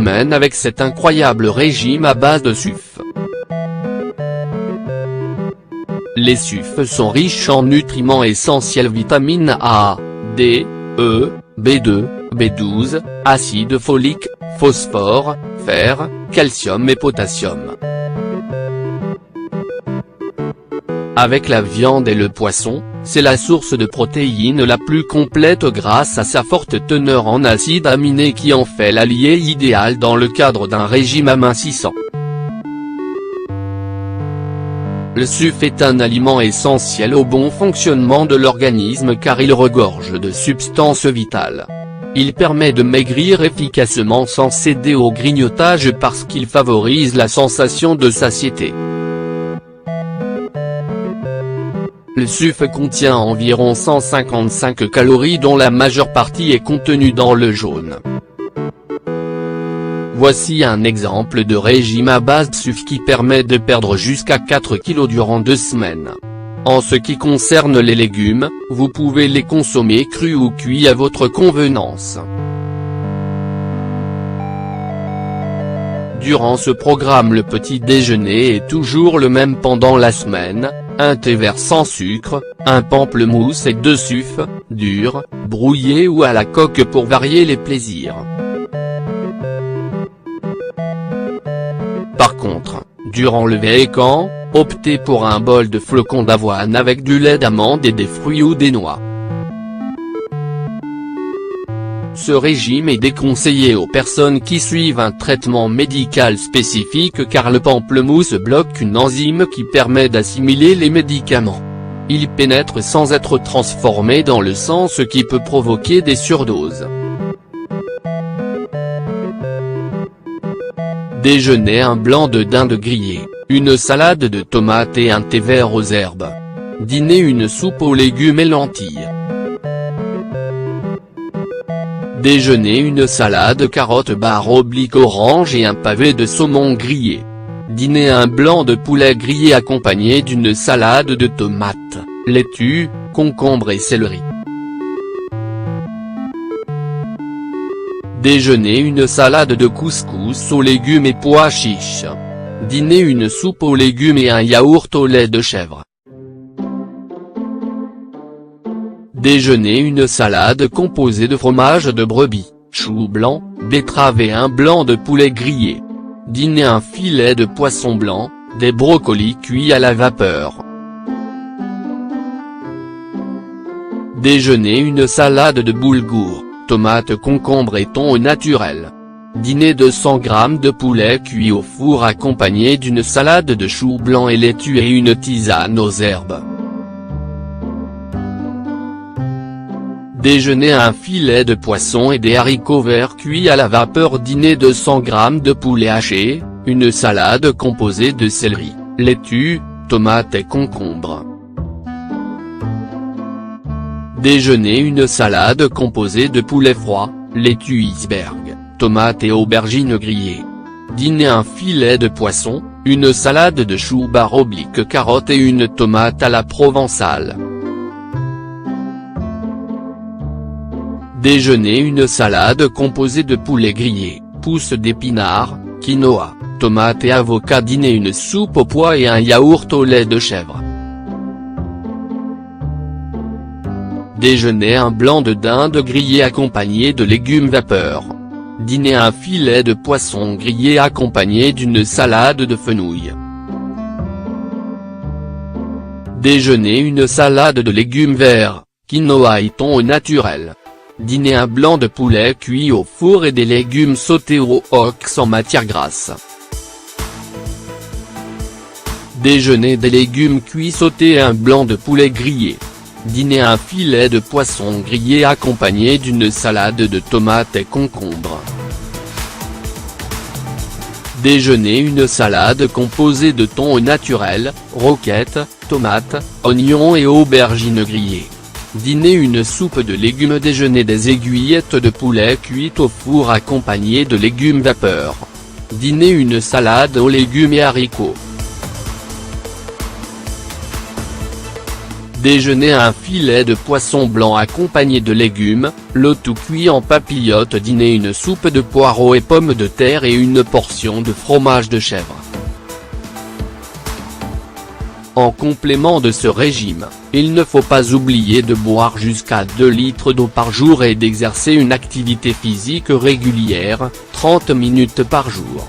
semaine avec cet incroyable régime à base de sucre. Les sucres sont riches en nutriments essentiels vitamines A, D, E, B2, B12, acide folique, phosphore, fer, calcium et potassium. Avec la viande et le poisson, c'est la source de protéines la plus complète grâce à sa forte teneur en acides aminés qui en fait l'allié idéal dans le cadre d'un régime amincissant. Le sucre est un aliment essentiel au bon fonctionnement de l'organisme car il regorge de substances vitales. Il permet de maigrir efficacement sans céder au grignotage parce qu'il favorise la sensation de satiété. Le sucre contient environ 155 calories dont la majeure partie est contenue dans le jaune. Voici un exemple de régime à base de sucre qui permet de perdre jusqu'à 4 kg durant 2 semaines. En ce qui concerne les légumes, vous pouvez les consommer crus ou cuits à votre convenance. Durant ce programme le petit déjeuner est toujours le même pendant la semaine, un thé vert sans sucre, un pamplemousse et 2 sucres, durs, brouillés ou à la coque pour varier les plaisirs. Par contre, durant le week-end, optez pour un bol de flocons d'avoine avec du lait d'amande et des fruits ou des noix. Ce régime est déconseillé aux personnes qui suivent un traitement médical spécifique car le pamplemousse bloque une enzyme qui permet d'assimiler les médicaments. Il pénètre sans être transformé dans le sang ce qui peut provoquer des surdoses. Déjeuner: un blanc de dinde grillé, une salade de tomates et un thé vert aux herbes. Dîner: une soupe aux légumes et lentilles. Déjeuner: une salade carottes /orange et un pavé de saumon grillé. Dîner: un blanc de poulet grillé accompagné d'une salade de tomates, laitue, concombre et céleri. Déjeuner: une salade de couscous aux légumes et pois chiches. Dîner: une soupe aux légumes et un yaourt au lait de chèvre. Déjeuner: une salade composée de fromage de brebis, choux blancs, betteraves et un blanc de poulet grillé. Dîner: un filet de poisson blanc, des brocolis cuits à la vapeur. Déjeuner: une salade de boulgour, tomates, concombre et thon au naturel. Dîner: 200 g de poulet cuit au four accompagné d'une salade de choux blancs et laitue et une tisane aux herbes. Déjeuner: un filet de poisson et des haricots verts cuits à la vapeur. Dîner: 200 g de poulet haché, une salade composée de céleri, laitue, tomates et concombre. Déjeuner: une salade composée de poulet froid, laitue iceberg, tomates et aubergines grillées. Dîner: un filet de poisson, une salade de choux / carottes et une tomate à la provençale. Déjeuner: une salade composée de poulet grillé, pousses d'épinards, quinoa, tomates et avocat. Dîner: une soupe aux pois et un yaourt au lait de chèvre. Déjeuner: un blanc de dinde grillé accompagné de légumes vapeur. Dîner: un filet de poisson grillé accompagné d'une salade de fenouil. Déjeuner: une salade de légumes verts, quinoa et thon au naturel. Dîner: un blanc de poulet cuit au four et des légumes sautés au wok sans matière grasse. Déjeuner: des légumes cuits sautés et un blanc de poulet grillé. Dîner: un filet de poisson grillé accompagné d'une salade de tomates et concombre. Déjeuner: une salade composée de thon au naturel, roquettes, tomates, oignons et aubergines grillées. Dîner: une soupe de légumes. Déjeuner: des aiguillettes de poulet cuites au four accompagnées de légumes vapeur. Dîner: une salade aux légumes et haricots. Déjeuner un filet de poisson blanc accompagné de légumes, le tout cuit en papillote. Dîner une soupe de poireaux et pommes de terre et une portion de fromage de chèvre. En complément de ce régime, il ne faut pas oublier de boire jusqu'à 2 litres d'eau par jour et d'exercer une activité physique régulière, 30 minutes par jour.